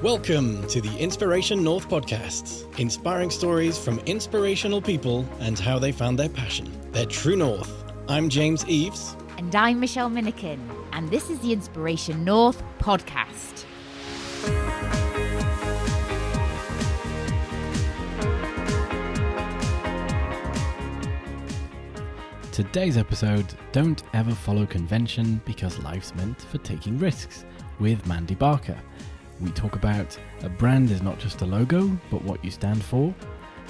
Welcome to the Inspiration North podcast, inspiring stories from inspirational people and how they found their passion, their true north. I'm James Eves. And I'm Michelle Minikin, and this is the Inspiration North podcast. Today's episode, Don't Ever Follow Convention Because Life's Meant for Taking Risks, with Mandy Barker. We talk about a brand is not just a logo, but what you stand for,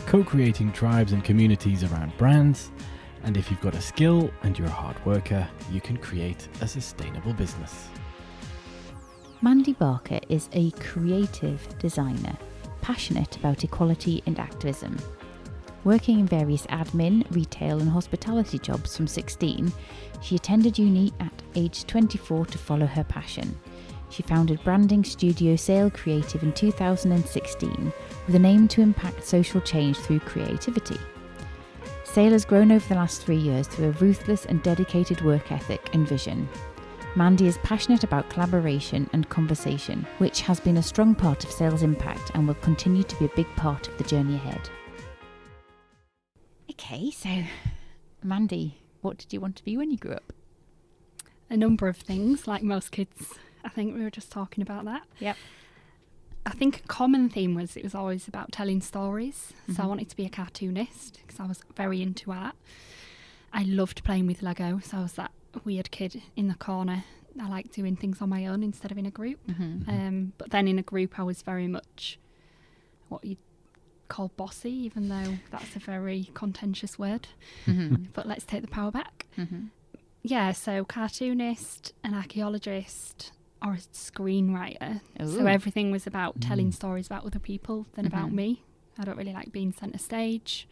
co-creating tribes and communities around brands, and if you've got a skill and you're a hard worker, you can create a sustainable business. Mandy Barker is a creative designer, passionate about equality and activism. Working in various admin, retail and hospitality jobs from 16, she attended uni at age 24 to follow her passion. She founded branding studio Sail Creative in 2016 with an aim to impact social change through creativity. Sail has grown over the last 3 years through a ruthless and dedicated work ethic and vision. Mandy is passionate about collaboration and conversation, which has been a strong part of Sail's impact and will continue to be a big part of the journey ahead. Okay, so Mandy, what did you want to be when you grew up? A number of things, like most kids. I think we were just talking about that. Yep. I think a common theme was it was always about telling stories. Mm-hmm. So I wanted to be a cartoonist because I was very into art. I loved playing with Lego, so I was that weird kid in the corner. I liked doing things on my own instead of in a group. Mm-hmm. But then in a group I was very much what you'd call bossy, even though that's a very contentious word. Mm-hmm. But let's take the power back. Mm-hmm. Yeah, so cartoonist, an archaeologist, or a screenwriter. Ooh. So everything was about telling stories about other people than about Mhm. me. I don't really like being centre stage,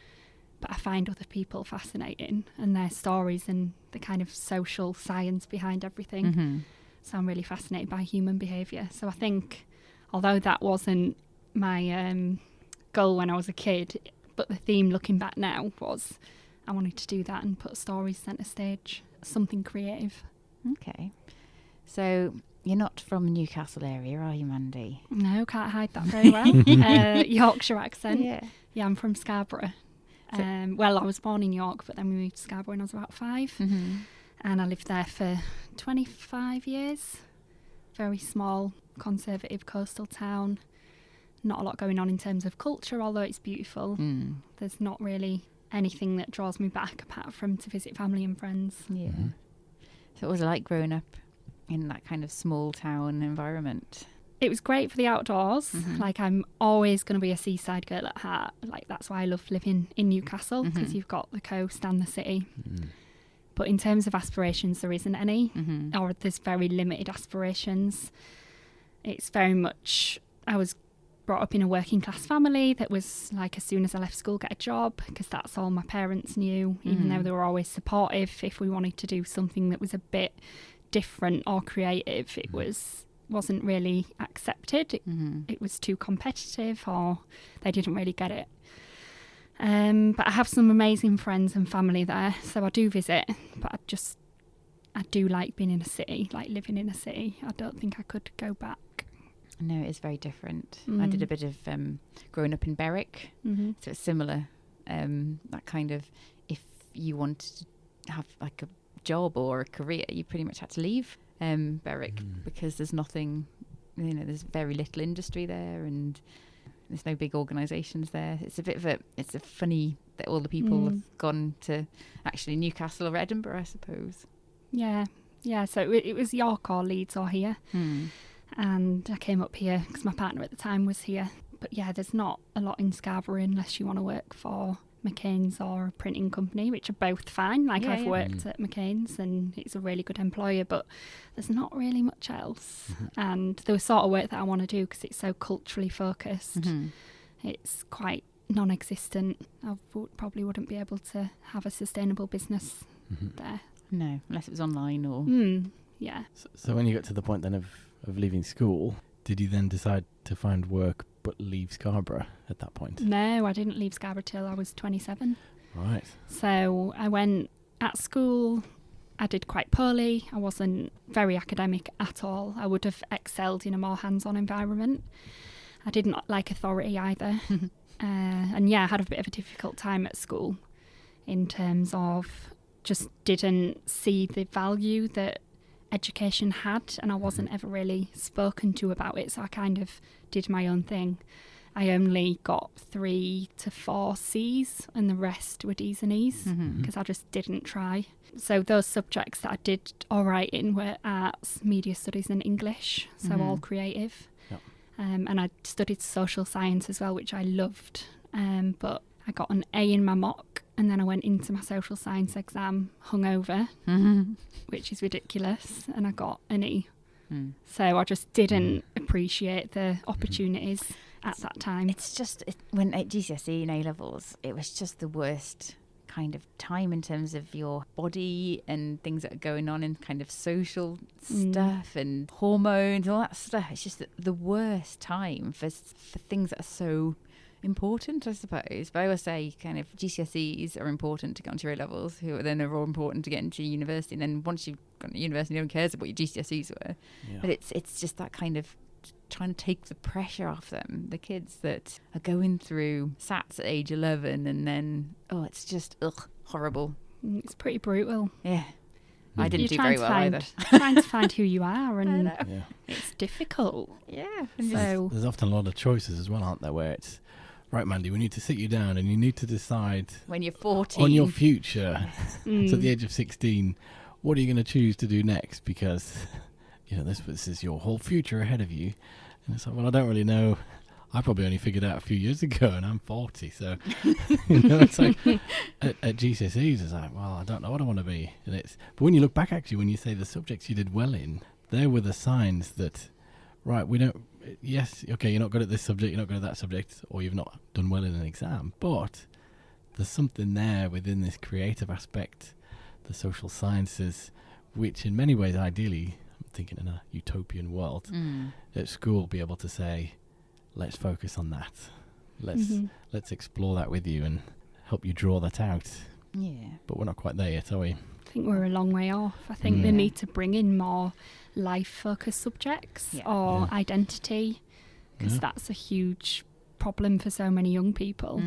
but I find other people fascinating and their stories and the kind of social science behind everything. Mm-hmm. So I'm really fascinated by human behaviour. So I think, although that wasn't my goal when I was a kid, but the theme looking back now was I wanted to do that and put stories centre stage, something creative. Okay. So you're not from the Newcastle area, are you, Mandy? No, can't hide that very well. Yorkshire accent. Yeah. Yeah, I'm from Scarborough. Well, I was born in York, but then we moved to Scarborough when I was about 5. Mm-hmm. And I lived there for 25 years. Very small, conservative coastal town. Not a lot going on in terms of culture, although it's beautiful. Mm. There's not really anything that draws me back apart from to visit family and friends. Yeah. So what was it like growing up in that kind of small town environment? It was great for the outdoors. Mhm. Like, I'm always going to be a seaside girl at heart. Like, that's why I love living in Newcastle, because Mhm. you've got the coast and the city. But in terms of aspirations, there isn't any, Mm-hmm. or there's very limited aspirations. It's very much, I was brought up in a working class family that was like, as soon as I left school, get a job, because that's all my parents knew, even though they were always supportive. If we wanted to do something that was a bit different or creative, it wasn't really accepted. It was too competitive, or they didn't really get it. But I have some amazing friends and family there, so I do visit, but I do like being in a city, like living in a city. I don't think I could go back. No, it is very different. I did a bit of growing up in Berwick, Mm-hmm. so it's similar. That kind of, if you wanted to have like a job or a career, you pretty much had to leave Berwick because there's nothing, there's very little industry there and there's no big organisations there. It's a funny that all the people have gone to actually Newcastle or Edinburgh, I suppose. Yeah. So it was York or Leeds or here. And I came up here because my partner at the time was here. But yeah, there's not a lot in Scarborough unless you want to work for McCain's or a printing company, which are both fine. Like, Yeah, I've yeah. worked at McCain's and it's a really good employer, but there's not really much else. And the sort of work that I want to do, because it's so culturally focused, it's quite non-existent. I probably wouldn't be able to have a sustainable business there. No, unless it was online or... Yeah. So when you got to the point then of leaving school, did you then decide to find work but leave Scarborough at that point? No, I didn't leave Scarborough till I was 27. Right. So I went at school I did quite poorly. I wasn't very academic at all. I would have excelled in a more hands-on environment. I did not like authority either. And yeah, I had a bit of a difficult time at school in terms of just didn't see the value that education had, and I wasn't ever really spoken to about it, so I kind of did my own thing. I only got 3 to 4 C's and the rest were D's and E's because I just didn't try. So those subjects that I did all right in were arts, media studies and English, so all creative. Yep. And I studied social science as well, which I loved, but I got an A in my mock and then I went into my social science exam hungover, which is ridiculous, and I got an E. So I just didn't appreciate the opportunities at that time. It's just, when at GCSE and A-levels, it was just the worst kind of time in terms of your body and things that are going on in kind of social stuff and hormones and all that stuff. It's just the worst time for things that are so important, I suppose. But I always say kind of GCSEs are important to get onto your A-levels, who then are all important to get into university. And then once you've gone to university, no one cares what your GCSEs were. Yeah. But it's just that kind of trying to take the pressure off them, the kids that are going through SATs at age 11 and then, it's just, horrible. It's pretty brutal. Yeah. I didn't do very well either. Trying to find who you are, and it's difficult. Yeah. So there's often a lot of choices as well, aren't there, where it's, right, Mandy, we need to sit you down and you need to decide when you're 14 on your future. So at the age of 16, what are you going to choose to do next? Because this is your whole future ahead of you. And it's like, well, I don't really know. I probably only figured out a few years ago, and I'm 40. So it's like at GCSEs, it's like, well, I don't know what I want to be. But when you look back, actually, when you say the subjects you did well in, there were the signs that, right, we don't. Yes, okay, you're not good at this subject, you're not good at that subject, or you've not done well in an exam, but there's something there within this creative aspect, the social sciences, which in many ways, ideally, I'm thinking in a utopian world, at school, be able to say, let's focus on that. Let's explore that with you and help you draw that out. Yeah. But we're not quite there yet, are we? I think we're a long way off. I think they need to bring in more life-focused subjects or identity, because that's a huge problem for so many young people.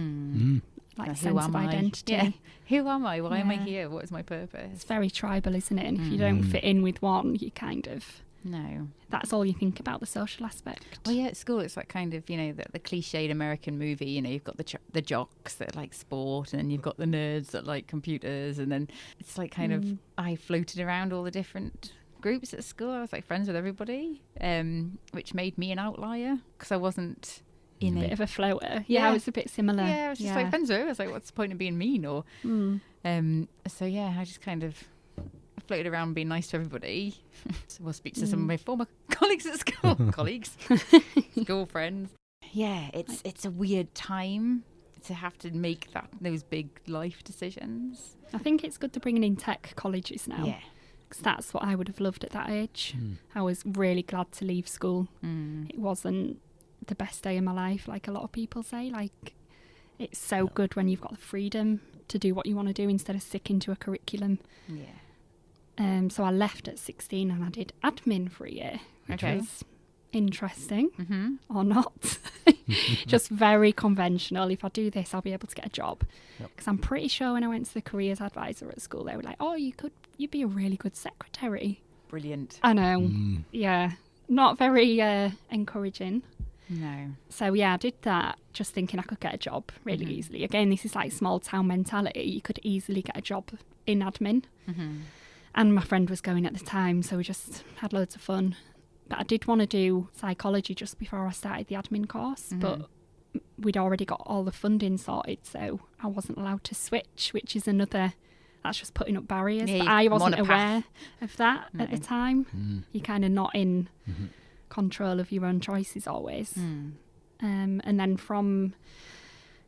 Like sense of identity. Yeah. Who am I? Why am I here? What is my purpose? It's very tribal, isn't it? And if you don't fit in with one, you kind of... No. That's all you think about, the social aspect. Well, yeah, at school it's like kind of, the cliched American movie, you've got the jocks that like sport, and then you've got the nerds that like computers, and then it's like kind of, I floated around all the different groups at school. I was like friends with everybody, which made me an outlier because I wasn't in a bit of a floater. Yeah, I was a bit similar. Yeah, I was just like friends with her. I was like, what's the point of being mean? Or so yeah, I just kind of floated around being nice to everybody. So we'll speak to some of my former colleagues at school. School friends. Yeah, it's a weird time to have to make those big life decisions. I think it's good to bring in tech colleges now. Yeah. Because that's what I would have loved at that age. I was really glad to leave school. It wasn't the best day of my life, like a lot of people say. Like, it's so good when you've got the freedom to do what you want to do instead of sticking to a curriculum. Yeah. So I left at 16 and I did admin for a year, which was interesting or not. Just very conventional. If I do this, I'll be able to get a job. Because I'm pretty sure when I went to the careers advisor at school, they were like, oh, you'd be a really good secretary. Brilliant. I know. Yeah. Not very encouraging. No. So yeah, I did that just thinking I could get a job really easily. Again, this is like small town mentality. You could easily get a job in admin. And my friend was going at the time, so we just had loads of fun. But I did want to do psychology just before I started the admin course, but we'd already got all the funding sorted, so I wasn't allowed to switch, which is another... That's just putting up barriers. Yeah, but I wasn't aware of that at the time. You're kind of not in control of your own choices always. And then from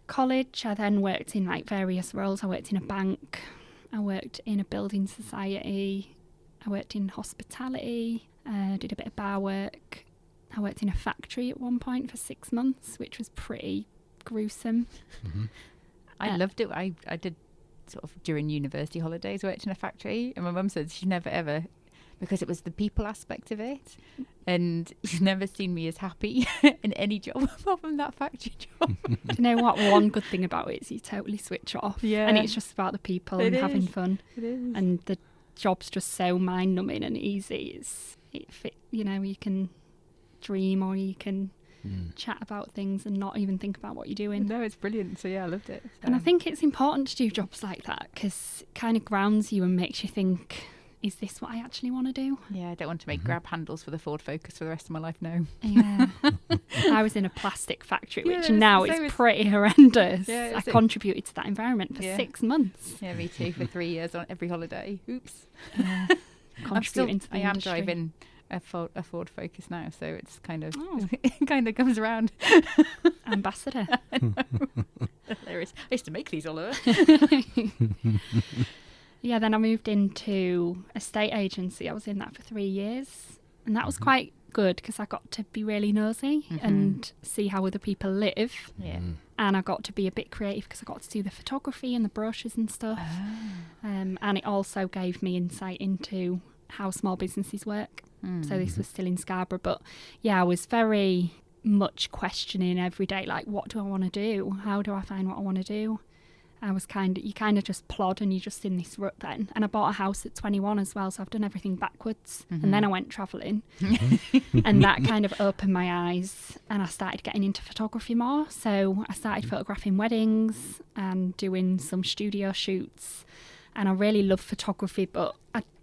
college, I then worked in like various roles. I worked in a bank. I worked in a building society. I worked in hospitality. Did a bit of bar work. I worked in a factory at one point for 6 months, which was pretty gruesome. I loved it. I did sort of during university holidays worked in a factory, and my mum said she'd never ever, because it was the people aspect of it, and she's never seen me as happy in any job apart from that factory job. Do you know what? One good thing about it is you totally switch off. Yeah. And it's just about the people and having fun. It is. And the job's just so mind-numbing and easy. You know, you can dream or you can chat about things and not even think about what you're doing. No, it's brilliant. So yeah, I loved it. So. And I think it's important to do jobs like that because it kind of grounds you and makes you think, is this what I actually want to do? Yeah, I don't want to make grab handles for the Ford Focus for the rest of my life, no. Yeah. I was in a plastic factory, which Yeah, now so is pretty horrendous. Yeah, I contributed to that environment for 6 months. Yeah, me too, for 3 years on every holiday. Oops. Yeah. Contributing to the I am industry. driving a Ford Focus now, so it's kind of it kind of comes around. Ambassador. Hilarious. I used to make these, Oliver. Yeah, then I moved into a state agency. I was in that for 3 years. And that was quite good because I got to be really nosy and see how other people live. Yeah. And I got to be a bit creative because I got to do the photography and the brochures and stuff. And it also gave me insight into how small businesses work. So this was still in Scarborough. But yeah, I was very much questioning every day, like, what do I want to do? How do I find what I want to do? You kind of just plod and you're just in this rut then. And I bought a house at 21 as well, so I've done everything backwards. And then I went travelling. And that kind of opened my eyes and I started getting into photography more. So I started photographing weddings and doing some studio shoots. And I really love photography, but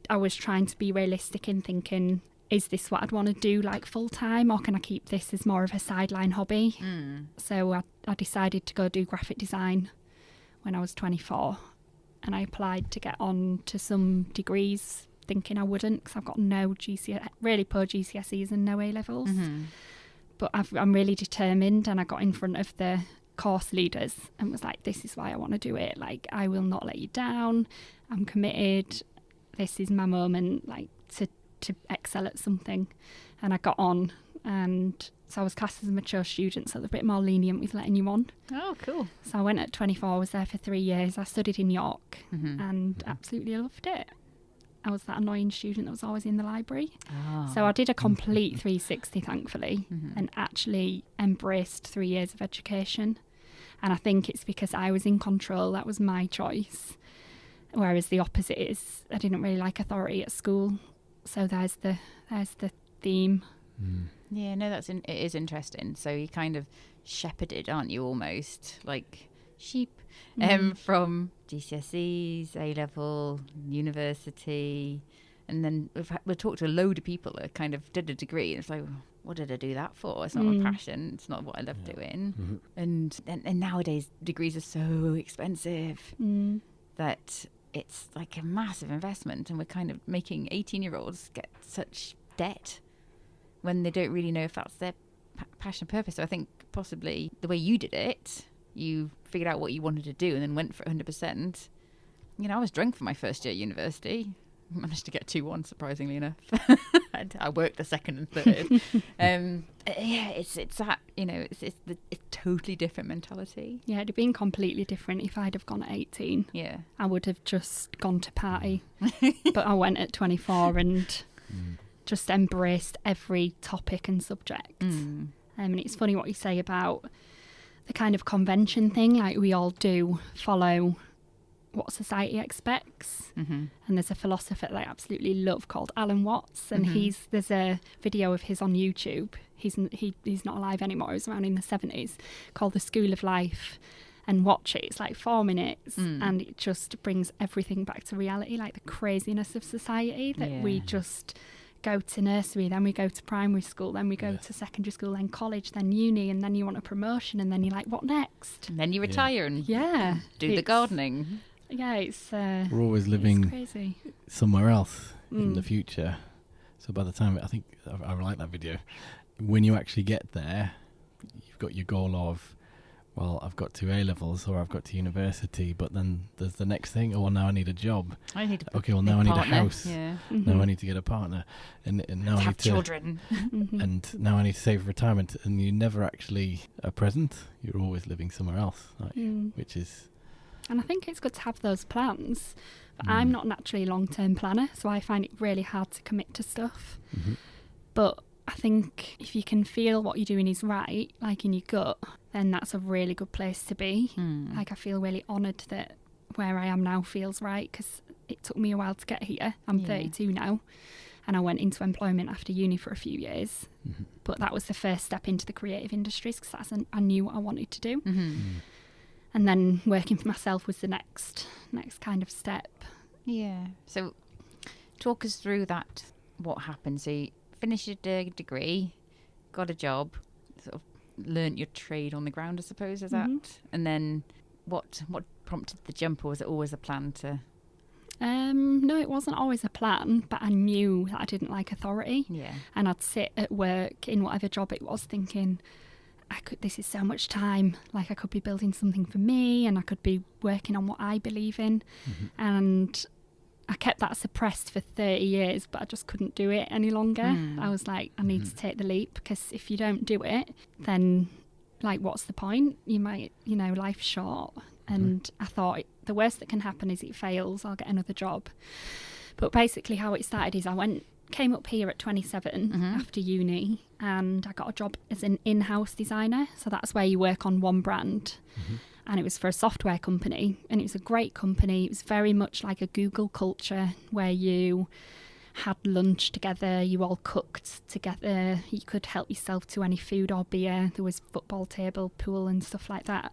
I was trying to be realistic in thinking, is this what I'd want to do like full time, or can I keep this as more of a sideline hobby? So I decided to go do graphic design when I was 24, and I applied to get on to some degrees thinking I wouldn't because I've got no really poor GCSEs and no A-levels. But I'm really determined, and I got in front of the course leaders and was like, this is why I want to do it. Like, I will not let you down. I'm committed. This is my moment, like, to excel at something. And I got on, and so I was classed as a mature student, so they're a bit more lenient with letting you on. Oh, cool. So I went at 24, was there for 3 years. I studied in York and absolutely loved it. I was that annoying student that was always in the library. So I did a complete 360, thankfully, and actually embraced 3 years of education. And I think it's because I was in control. That was my choice. Whereas the opposite is I didn't really like authority at school. So there's the theme. Yeah, no, it is interesting. So you kind of shepherded, aren't you, almost like sheep, from GCSEs, A-level, university, and then we've talked to a load of people that kind of did a degree, and it's like, what did I do that for? It's not my passion. It's not what I love doing. And nowadays degrees are so expensive that it's like a massive investment, and we're kind of making 18-year-olds get such debt when they don't really know if that's their passion and purpose. So I think possibly the way you did it, you figured out what you wanted to do and then went for 100%. You know, I was drunk for my first year at university. Managed to get 2-1, surprisingly enough. I worked the second and third. Yeah, it's that, you know, it's totally different mentality. Yeah, it'd have been completely different if I'd have gone at 18. Yeah. I would have just gone to party. But I went at 24 and just embraced every topic and subject. And it's funny what you say about the kind of convention thing. Like, we all do follow what society expects. And there's a philosopher that I absolutely love called Alan Watts, and there's a video of his on YouTube. He's not alive anymore. He was around in the 70s, called The School of Life. And watch it. It's like 4 minutes, and it just brings everything back to reality, like the craziness of society that we just go to nursery, then we go to primary school, then we go to secondary school, then college, then uni, and then you want a promotion, and then you're like, what next? And then you retire and do the gardening. Yeah, it's we're always living crazy somewhere else in the future. So by the time, I think I like that video, when you actually get there, you've got your goal of, well, I've got to A-levels or I've got to university, but then there's the next thing. Oh, well, now I need a job. I need now I need a house. Yeah. Now I need to get a partner, and now I have need to children. And now I need to save for retirement. And you never actually are present. You're always living somewhere else, aren't you? Which is And I think it's good to have those plans. But I'm not naturally a long-term planner, so I find it really hard to commit to stuff. But I think if you can feel what you're doing is right, like in your gut, then that's a really good place to be. Like I feel really honoured that where I am now feels right, because it took me a while to get here. I'm 32 now, and I went into employment after uni for a few years. But that was the first step into the creative industries, because that's I knew what I wanted to do. And then working for myself was the next kind of step. Yeah. So talk us through that. What happened? So you finished your degree, got a job, sort of learnt your trade on the ground, I suppose, is that? And then what prompted the jump, or was it always a plan to? No, it wasn't always a plan, but I knew that I didn't like authority. Yeah. And I'd sit at work in whatever job it was thinking, this is so much time, like I could be building something for me, and I could be working on what I believe in. And I kept that suppressed for 30 years, but I just couldn't do it any longer. I was like, I need to take the leap, because if you don't do it, then like, what's the point? You might, life's short. And I thought the worst that can happen is it fails, I'll get another job. But basically how it started is I came up here at 27 after uni, and I got a job as an in-house designer. So that's where you work on one brand. And it was for a software company, and it was a great company. It was very much like a Google culture, where you had lunch together, you all cooked together, you could help yourself to any food or beer, there was football table, pool and stuff like that.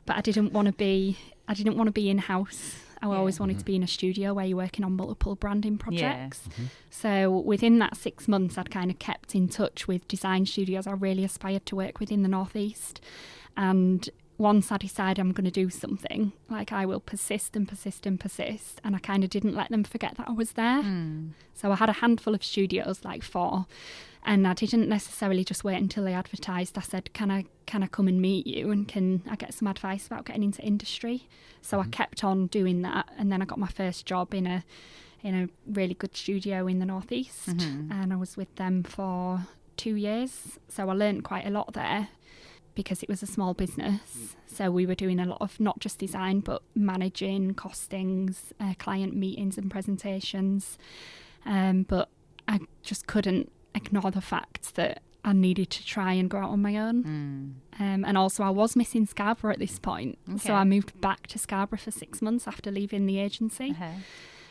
But I didn't want to be in-house. I always wanted to be in a studio where you're working on multiple branding projects. So within that 6 months, I'd kind of kept in touch with design studios I really aspired to work with in the Northeast. And once I decide I'm going to do something, like I will persist and persist and persist. And I kind of didn't let them forget that I was there. So I had a handful of studios, like 4. And I didn't necessarily just wait until they advertised. I said, can I come and meet you, and can I get some advice about getting into industry? So I kept on doing that, and then I got my first job in a really good studio in the Northeast, and I was with them for 2 years. So I learned quite a lot there, because it was a small business. So we were doing a lot of not just design, but managing, costings, client meetings and presentations. But I just couldn't ignore the fact that I needed to try and go out on my own. And also I was missing Scarborough at this point. So I moved back to Scarborough for 6 months after leaving the agency,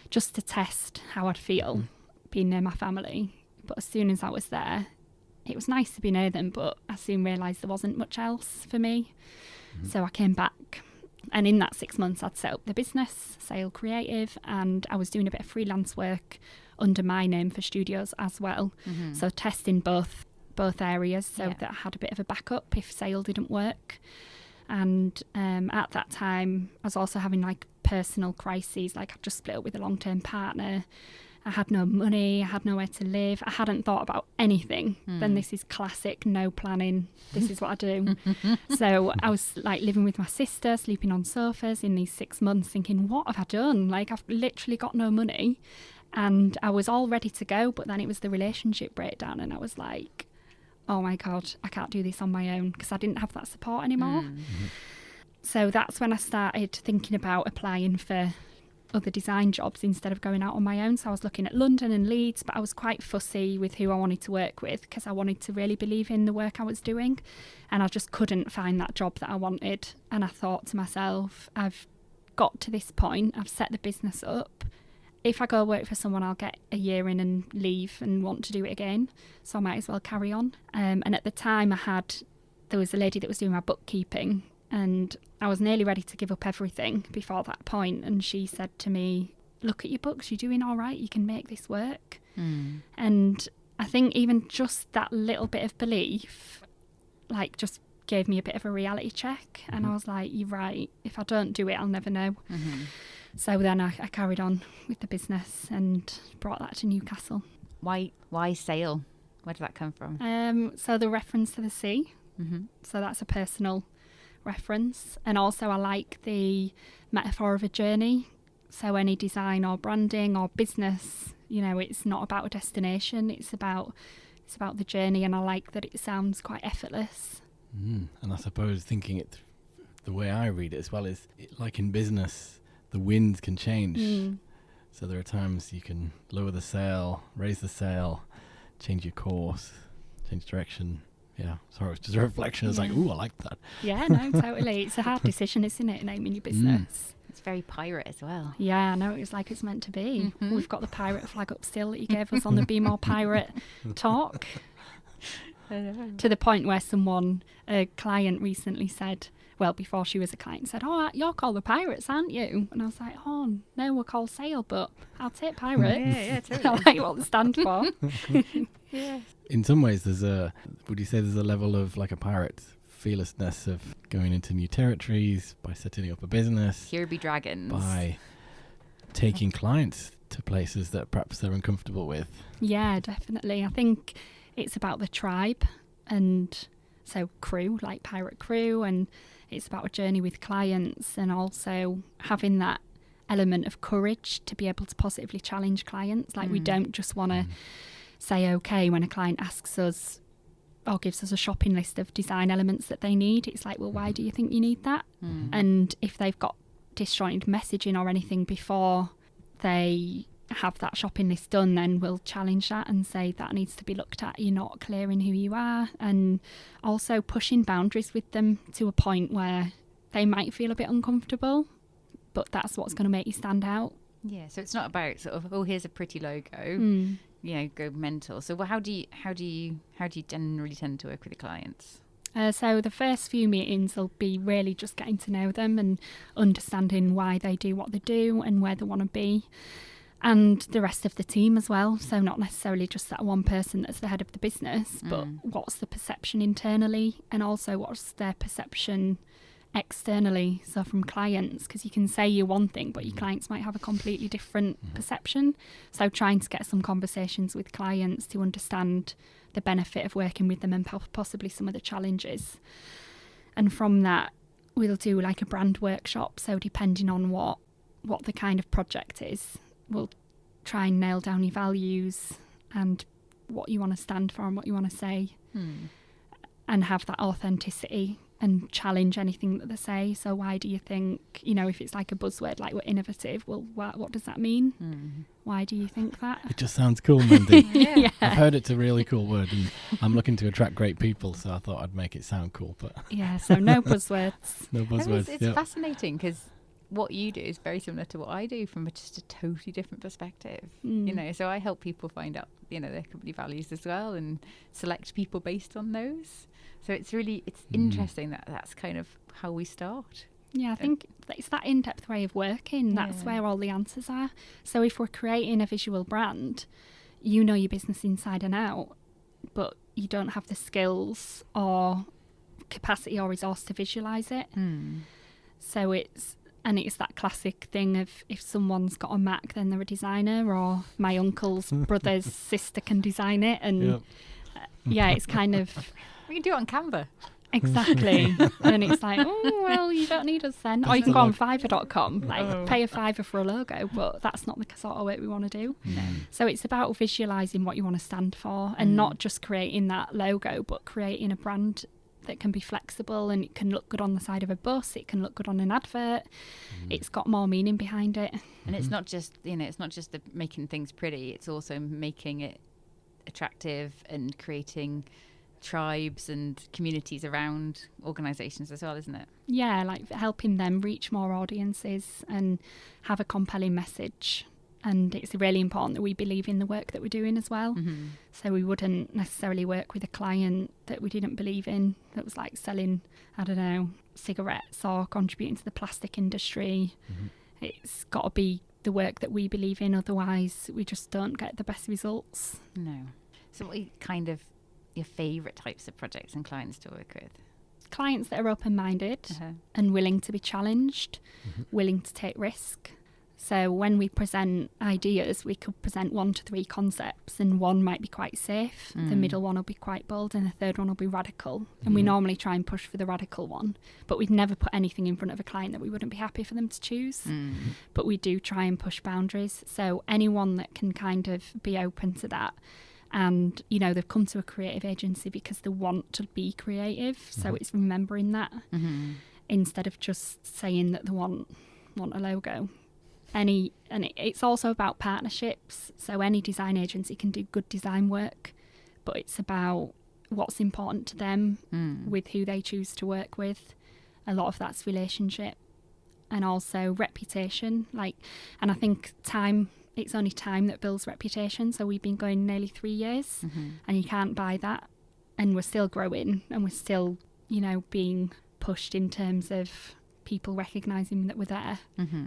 just to test how I'd feel being near my family. But as soon as I was there, it was nice to be near them, but I soon realised there wasn't much else for me. So I came back, and in that 6 months I'd set up the business, Sail Creative, and I was doing a bit of freelance work under my name for studios as well. So testing both areas, so that I had a bit of a backup if Sail didn't work. And at that time I was also having like personal crises, like I'd just split up with a long-term partner. I had no money, I had nowhere to live, I hadn't thought about anything. Then this is classic no planning, this is what I do. So I was like living with my sister, sleeping on sofas in these 6 months, thinking, what have I done? Like, I've literally got no money. And I was all ready to go, but then it was the relationship breakdown, and I was like, oh my God, I can't do this on my own, because I didn't have that support anymore. So that's when I started thinking about applying for other design jobs instead of going out on my own. So I was looking at London and Leeds, but I was quite fussy with who I wanted to work with, because I wanted to really believe in the work I was doing, and I just couldn't find that job that I wanted. And I thought to myself, I've got to this point, I've set the business up. If I go work for someone, I'll get a year in and leave and want to do it again, so I might as well carry on. And at the time there was a lady that was doing my bookkeeping, and I was nearly ready to give up everything before that point, and she said to me, look at your books, you're doing all right, you can make this work. And I think even just that little bit of belief like just gave me a bit of a reality check, and I was like, you're right, if I don't do it I'll never know. So then I carried on with the business and brought that to Newcastle. Why Sail? Where did that come from? So the reference to the sea, so that's a personal reference, and also I like the metaphor of a journey. So any design or branding or business, it's not about a destination, it's about the journey, and I like that it sounds quite effortless. And I suppose thinking it the way I read it as well is, like in business, the winds can change. So there are times you can lower the sail, raise the sail, change your course, change direction. Yeah, sorry, it's just a reflection. It's like, ooh, I like that. Yeah, no, totally. It's a hard decision, isn't it, naming your business? It's very pirate as well. Yeah, no, it was like it's meant to be. We've got the pirate flag up still that you gave us on the Be More Pirate talk. To the point where a client recently said, well, before she was a client, said, "Oh, you're called the Pirates, aren't you?" And I was like, "Oh, no, we're called Sail, but I'll take Pirates." Yeah, totally. I like what they stand for. Yeah. In some ways, would you say there's a level of like a pirate fearlessness of going into new territories, by setting up a business, Here be dragons. by taking clients to places that perhaps they're uncomfortable with? Yeah, definitely. I think it's about the tribe, and so crew, like pirate crew, and it's about a journey with clients, and also having that element of courage to be able to positively challenge clients. Like we don't just want to say okay when a client asks us or gives us a shopping list of design elements that they need. It's like, well, why do you think you need that? And if they've got disjointed messaging or anything before they have that shopping list done, then we'll challenge that and say that needs to be looked at. You're not clear in who you are, and also pushing boundaries with them to a point where they might feel a bit uncomfortable, but that's what's going to make you stand out. Yeah, so it's not about sort of, oh, here's a pretty logo, go mental. So how do you generally tend to work with the clients? So the first few meetings will be really just getting to know them and understanding why they do what they do and where they want to be. And the rest of the team as well. So not necessarily just that one person that's the head of the business, but what's the perception internally, and also what's their perception externally. So from clients, because you can say you're one thing, but your clients might have a completely different perception. So trying to get some conversations with clients to understand the benefit of working with them and possibly some of the challenges. And from that, we'll do like a brand workshop. So depending on what the kind of project is, we'll try and nail down your values and what you want to stand for and what you want to say, and have that authenticity and challenge anything that they say. So why do you think, if it's like a buzzword, like we're innovative, well, what does that mean? Why do you think that? It just sounds cool, Mandy. Yeah. I've heard it's a really cool word, and I'm looking to attract great people, so I thought I'd make it sound cool. But Yeah, so no buzzwords. no buzzwords. It's fascinating because what you do is very similar to what I do from just a totally different perspective. So I help people find out, their company values as well, and select people based on those. So it's interesting that that's kind of how we start. Yeah, I think it's that in-depth way of working. That's where all the answers are. So if we're creating a visual brand, you know your business inside and out, but you don't have the skills or capacity or resource to visualize it. So it's that classic thing of, if someone's got a Mac, then they're a designer, or my uncle's brother's sister can design it. And it's kind of... We can do it on Canva. Exactly. And it's like, oh, well, you don't need us then. Or you can go on Fiverr.com, pay a $5 for a logo, but that's not the sort of work we want to do. So it's about visualising what you want to stand for, and not just creating that logo, but creating a brand that can be flexible, and it can look good on the side of a bus, it can look good on an advert. It's got more meaning behind it. And it's not just, it's not just the making things pretty, it's also making it attractive and creating tribes and communities around organisations as well, isn't it? Yeah, like helping them reach more audiences and have a compelling message. And it's really important that we believe in the work that we're doing as well. So we wouldn't necessarily work with a client that we didn't believe in, that was like selling, I don't know, cigarettes or contributing to the plastic industry. It's got to be the work that we believe in, otherwise we just don't get the best results. No. So what are kind of your favourite types of projects and clients to work with? Clients that are open-minded and willing to be challenged, willing to take risk. So when we present ideas, we could present 1 to 3 concepts, and one might be quite safe, the middle one will be quite bold, and the third one will be radical. And we normally try and push for the radical one, but we'd never put anything in front of a client that we wouldn't be happy for them to choose. But we do try and push boundaries. So anyone that can kind of be open to that, and they've come to a creative agency because they want to be creative, so it's remembering that. instead of just saying that they want a logo. It's also about partnerships. So any design agency can do good design work, but it's about what's important to them with who they choose to work with. A lot of that's relationship and also reputation. And I think it's only time that builds reputation. So we've been going nearly 3 years and you can't buy that. And we're still growing and we're still, being pushed in terms of people recognising that we're there.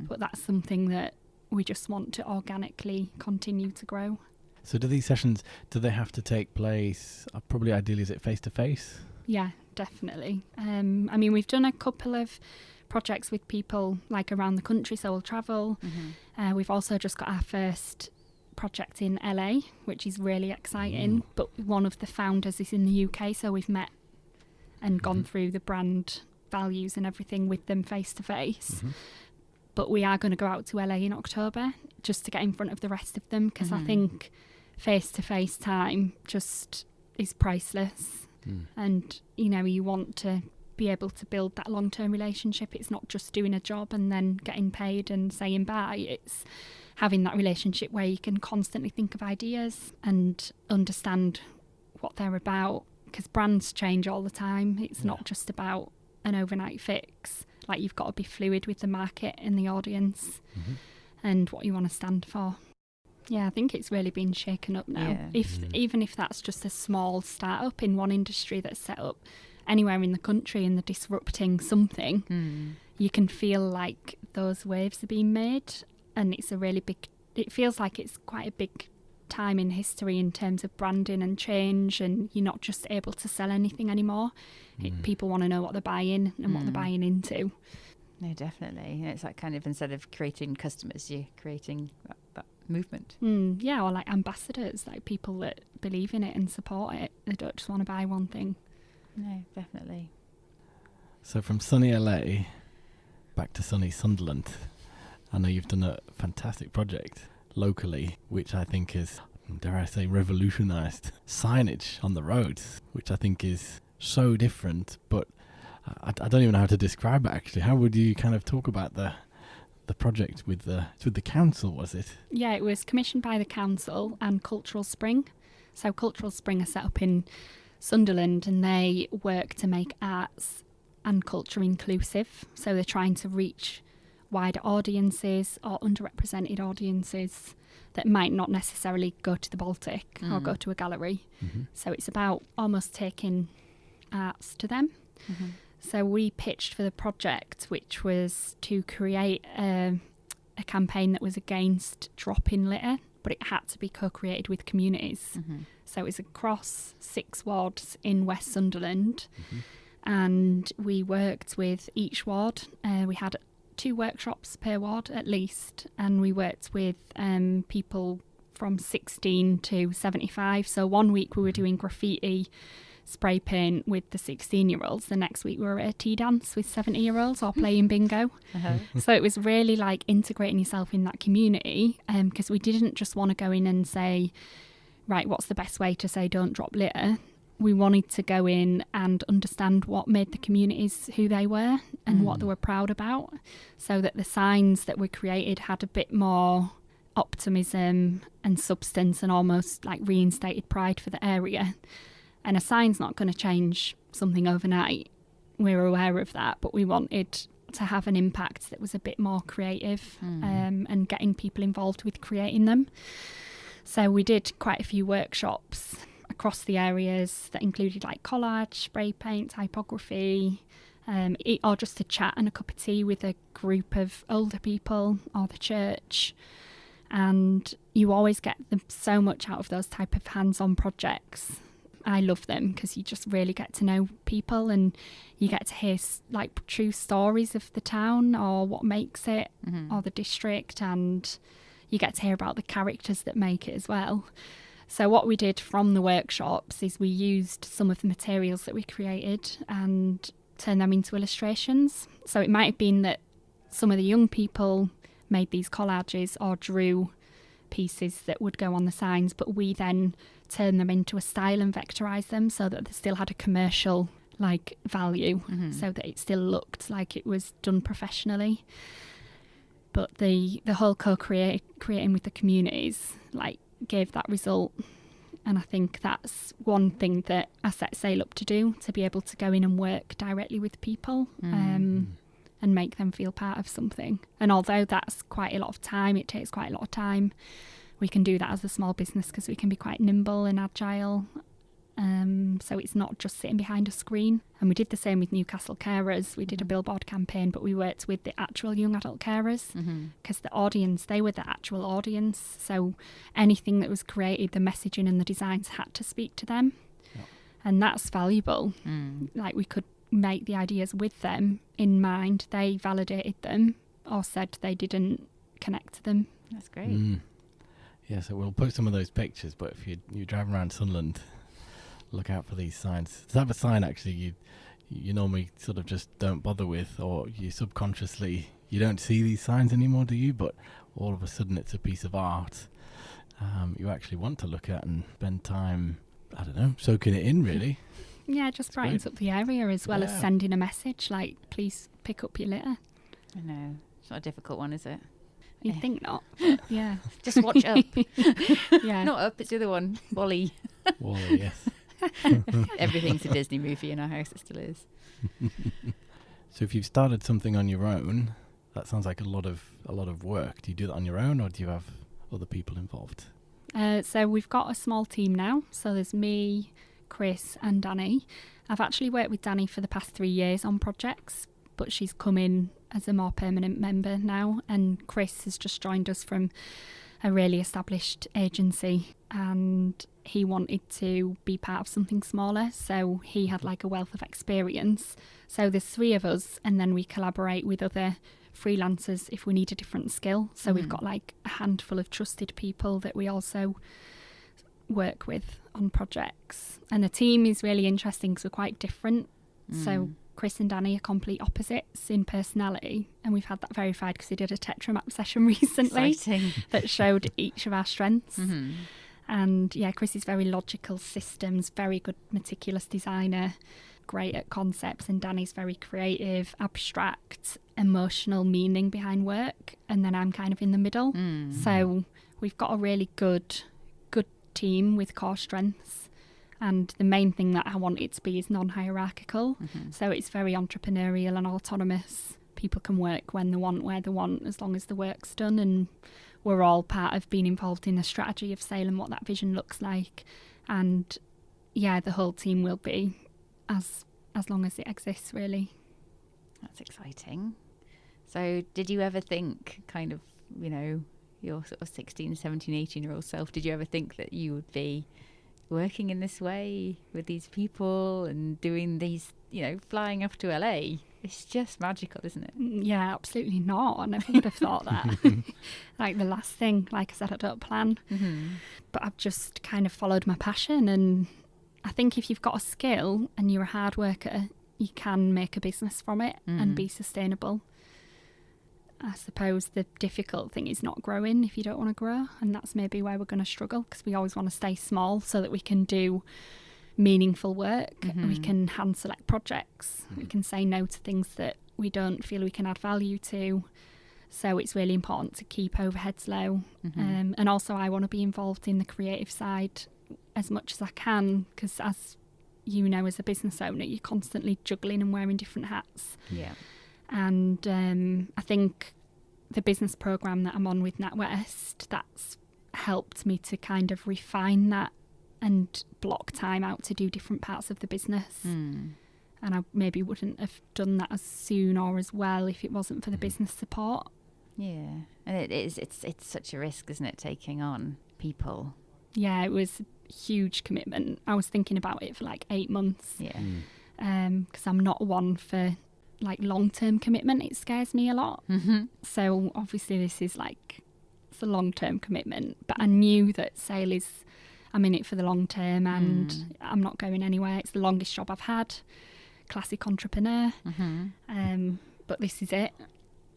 But that's something that we just want to organically continue to grow. So do these sessions, do they have to take place, probably ideally, is it face-to-face? Yeah, definitely. We've done a couple of projects with people around the country, so we'll travel. We've also just got our first project in LA, which is really exciting. But one of the founders is in the UK, so we've met and gone through the brand values and everything with them face-to-face. But we are going to go out to LA in October just to get in front of the rest of them, because I think face-to-face time just is priceless. And you want to be able to build that long-term relationship. It's not just doing a job and then getting paid and saying bye. It's having that relationship where you can constantly think of ideas and understand what they're about, because brands change all the time. It's not just about an overnight fix. You've got to be fluid with the market and the audience and what you want to stand for. Yeah, I think it's really been shaken up now. Even if that's just a small start-up in one industry that's set up anywhere in the country and they're disrupting something, you can feel like those waves are being made, and it's it feels like it's quite a big time in history in terms of branding and change, and you're not just able to sell anything anymore. People want to know what they're buying and what they're buying into. No, definitely. It's kind of, instead of creating customers, you're creating that movement. Yeah, or ambassadors, people that believe in it and support it. They don't just want to buy one thing. No, definitely. So from sunny LA back to sunny Sunderland, I know you've done a fantastic project locally, which I think is, dare I say, revolutionised signage on the roads, which I think is so different, but I don't even know how to describe it actually. How would you kind of talk about the project with the council, was it? Yeah, it was commissioned by the council and Cultural Spring. So Cultural Spring are set up in Sunderland and they work to make arts and culture inclusive. So they're trying to reach wider audiences or underrepresented audiences that might not necessarily go to the Baltic or go to a gallery. So it's about almost taking arts to them. So we pitched for the project, which was to create a campaign that was against drop-in litter, but it had to be co-created with communities. So it was across 6 wards in West Sunderland, and we worked with each ward. We had 2 workshops per ward at least, and we worked with people from 16 to 75. So one week we were doing graffiti, spray paint with the 16-year-olds. The next week we were at a tea dance with 70-year-olds or playing bingo. So it was really integrating yourself in that community, because we didn't just want to go in and say, right, what's the best way to say don't drop litter? We wanted to go in and understand what made the communities who they were and what they were proud about, so that the signs that were created had a bit more optimism and substance and almost reinstated pride for the area. And a sign's not going to change something overnight. We're aware of that, but we wanted to have an impact that was a bit more creative and getting people involved with creating them. So we did quite a few workshops across the areas that included collage, spray paint, typography, or just a chat and a cup of tea with a group of older people or the church. And you always get so much out of those type of hands-on projects. I love them because you just really get to know people and you get to hear true stories of the town or what makes it or the district, and you get to hear about the characters that make it as well. So what we did from the workshops is we used some of the materials that we created and turned them into illustrations. So it might have been that some of the young people made these collages or drew pieces that would go on the signs, but we then turned them into a style and vectorised them so that they still had a commercial like value, so that it still looked like it was done professionally. But the whole creating with the communities like gave that result. And I think that's one thing that I set Sail up to do, to be able to go in and work directly with people and make them feel part of something. And although that's quite a lot of time, it takes quite a lot of time, we can do that as a small business because we can be quite nimble and agile. So it's not just sitting behind a screen. And we did the same with Newcastle Carers. We did a billboard campaign, but we worked with the actual young adult carers because the audience, they were the actual audience. So anything that was created, the messaging and the designs had to speak to them. Yep. And that's valuable. Like we could make the ideas with them in mind. They validated them or said they didn't connect to them. That's great. Yeah, so we'll put some of those pictures, but if you're driving around Sunderland, look out for these signs. To have a sign actually you normally sort of just don't bother with, or you subconsciously, you don't see these signs anymore, do you? But all of a sudden it's a piece of art you actually want to look at and spend time, I don't know, soaking it in really. Yeah, it just brightens up the area as well as sending a message like, please pick up your litter. I know. It's not a difficult one, is it? You'd think not, but yeah. Just watch Up. Yeah. Not Up, it's the other one. Wall-E. Wall-E, yes. Everything's a Disney movie in our house, it still is. So if you've started something on your own, that sounds like a lot of work. Do you do that on your own, or do you have other people involved? So we've got a small team now. So there's me, Chris and Danny. I've actually worked with Danny for the past 3 years on projects, but she's come in as a more permanent member now. And Chris has just joined us from a really established agency, and he wanted to be part of something smaller, so he had like a wealth of experience. So there's 3 of us, and then we collaborate with other freelancers if we need a different skill. So we've got like a handful of trusted people that we also work with on projects. And the team is really interesting because we're quite different. So Chris and Danny are complete opposites in personality, and we've had that verified because we did a Tetra Map session recently that showed each of our strengths. And yeah, Chris is very logical systems, very good meticulous designer, great at concepts, and Danny's very creative, abstract, emotional meaning behind work, and then I'm kind of in the middle. So we've got a really good team with core strengths. And the main thing that I want it to be is non-hierarchical. So it's very entrepreneurial and autonomous. People can work when they want, where they want, as long as the work's done. And we're all part of being involved in the strategy of Sail and what that vision looks like. And yeah, the whole team will be as long as it exists, really. That's exciting. So did you ever think, kind of, you know, your sort of 16, 17, 18-year-old self, did you ever think that you would be working in this way with these people and doing these, you know, flying up to LA? It's just magical, isn't it? Yeah, absolutely not. I never would have thought that. Like the last thing, like I said, I don't plan. But I've just kind of followed my passion. And I think if you've got a skill and you're a hard worker, you can make a business from it and be sustainable. I suppose the difficult thing is not growing if you don't want to grow, and that's maybe where we're going to struggle, because we always want to stay small so that we can do meaningful work. We can hand select projects. We can say no to things that we don't feel we can add value to. So it's really important to keep overheads low. And also I want to be involved in the creative side as much as I can, because as you know, as a business owner, you're constantly juggling and wearing different hats. Yeah. And I think the business program that I'm on with NatWest, that's helped me to kind of refine that and block time out to do different parts of the business. And I maybe wouldn't have done that as soon or as well if it wasn't for the business support. Yeah, and it's such a risk, isn't it, taking on people? Yeah, it was a huge commitment. I was thinking about it for like 8 months. Yeah. Because I'm not one for like long-term commitment. It scares me a lot. So obviously this is like, it's a long-term commitment, but I knew that Sail is, I'm in it for the long term, and I'm not going anywhere. It's the longest job I've had, classic entrepreneur. But this is it.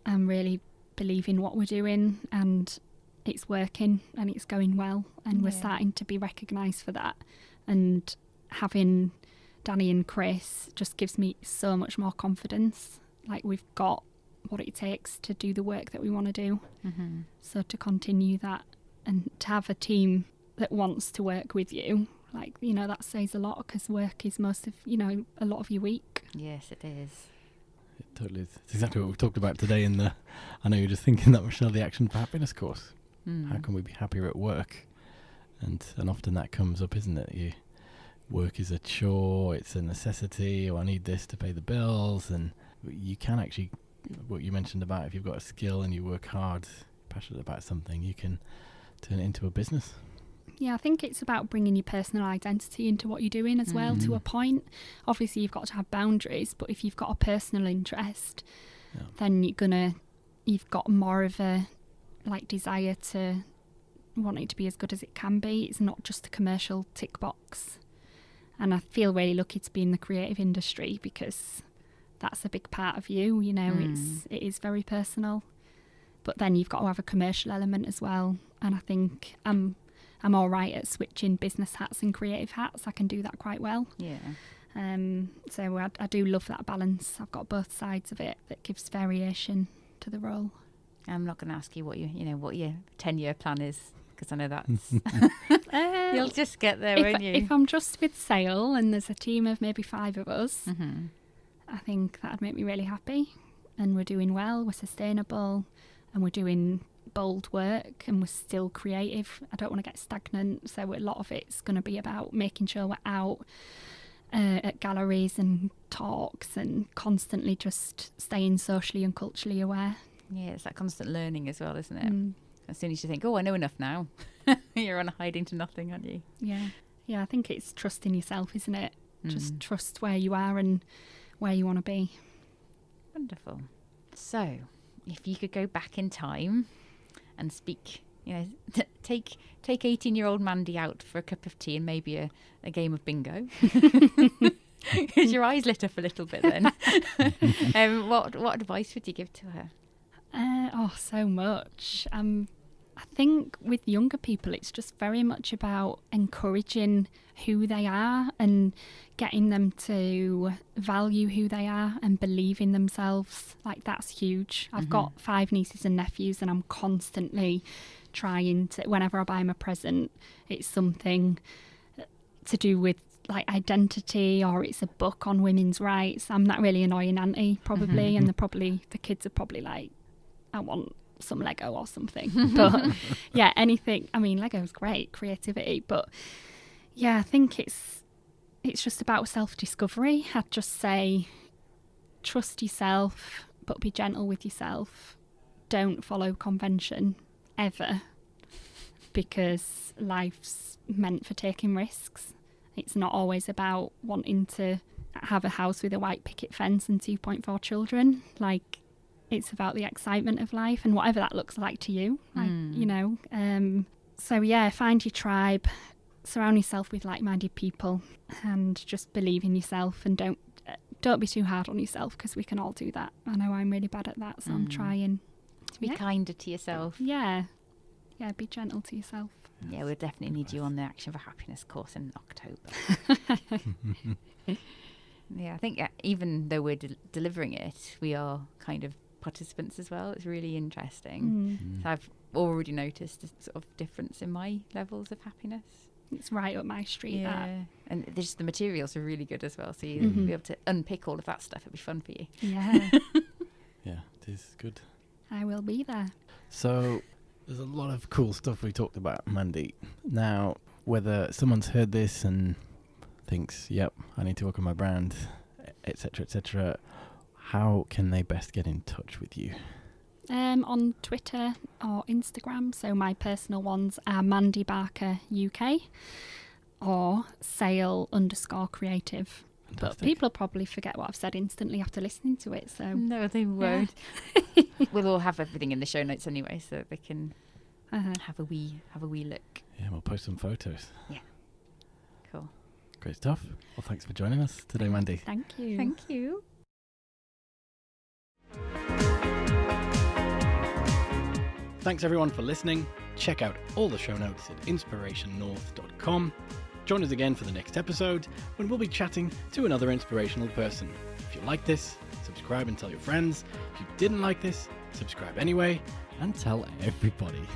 I'm really believing what we're doing, and it's working and it's going well, and we're starting to be recognised for that, and having Danny and Chris just gives me so much more confidence. Like, we've got what it takes to do the work that we want to do. Mm-hmm. So to continue that and to have a team that wants to work with you, like, you know, that says a lot, because work is most of, you know, a lot of your week. Yes, it is. It totally is. It's exactly what we've talked about today in the, I know you're just thinking that, Michelle, the Action for Happiness course. How can we be happier at work? And often that comes up, isn't it? Work is a chore, it's a necessity, or I need this to pay the bills. And you can actually, what you mentioned about if you've got a skill and you work hard, passionate about something, you can turn it into a business. Yeah, I think it's about bringing your personal identity into what you're doing as well, to a point. Obviously, you've got to have boundaries, but if you've got a personal interest, then you've got more of a desire to want it to be as good as it can be. It's not just a commercial tick box. And I feel really lucky to be in the creative industry, because that's a big part of you, you know. It is very personal, but then you've got to have a commercial element as well. And I think I'm all right at switching business hats and creative hats. I can do that quite well. So I do love that balance. I've got both sides of it that gives variation to the role. I'm not going to ask you what your 10-year plan is, because I know that's you'll just get there, won't you? If I'm just with Sale and there's a team of maybe 5 of us, I think that'd make me really happy. And we're doing well, we're sustainable, and we're doing bold work, and we're still creative. I don't want to get stagnant, so a lot of it's going to be about making sure we're out at galleries and talks and constantly just staying socially and culturally aware. Yeah, it's that constant learning as well, isn't it? As soon as you think, I know enough now, you're on hiding to nothing, aren't you? Yeah, I think it's trusting yourself, isn't it? Just trust where you are and where you want to be. Wonderful. So, if you could go back in time and speak, take 18-year-old Mandy out for a cup of tea and maybe a game of bingo, because your eyes lit up a little bit then. What advice would you give to her? So much. I think with younger people, it's just very much about encouraging who they are and getting them to value who they are and believe in themselves. Like, that's huge. I've got 5 nieces and nephews, and I'm constantly trying to, whenever I buy them a present, it's something to do with identity, or it's a book on women's rights. I'm that really annoying auntie probably, and the kids are probably like, I want some Lego or something. But yeah, anything. I mean, Lego's great, creativity, but yeah, I think it's just about self-discovery. I'd just say, trust yourself, but be gentle with yourself. Don't follow convention ever, because life's meant for taking risks. It's not always about wanting to have a house with a white picket fence and 2.4 children. It's about the excitement of life, and whatever that looks like to you. So yeah, find your tribe, surround yourself with like-minded people, and just believe in yourself, and don't be too hard on yourself, because we can all do that. I know I'm really bad at that, so I'm trying to be kinder to yourself. Yeah, be gentle to yourself. Yeah, we'll definitely need you on the Action for Happiness course in October. Yeah, I think even though we're delivering it, we are kind of participants as well. It's really interesting. So I've already noticed a sort of difference in my levels of happiness. It's right up my street. That. And the materials are really good as well, so you'll be able to unpick all of that stuff. It'll be fun for you. Yeah. Yeah, it is good. I will be there. So there's a lot of cool stuff we talked about, Mandy. Now, whether someone's heard this and thinks, yep, I need to work on my brand, etc., how can they best get in touch with you? On Twitter or Instagram. So my personal ones are Mandy Barker UK or Sale_creative. Fantastic. But people probably forget what I've said instantly after listening to it. So no, they won't. We'll all have everything in the show notes anyway, so they can have a wee look. Yeah, we'll post some photos. Yeah. Cool. Great stuff. Well, thanks for joining us today, Mandy. Thank you. Thank you. Thanks everyone for listening. Check out all the show notes at inspirationnorth.com. Join us again for the next episode when we'll be chatting to another inspirational person. If you like this, subscribe and tell your friends. If you didn't like this, subscribe anyway. And tell everybody.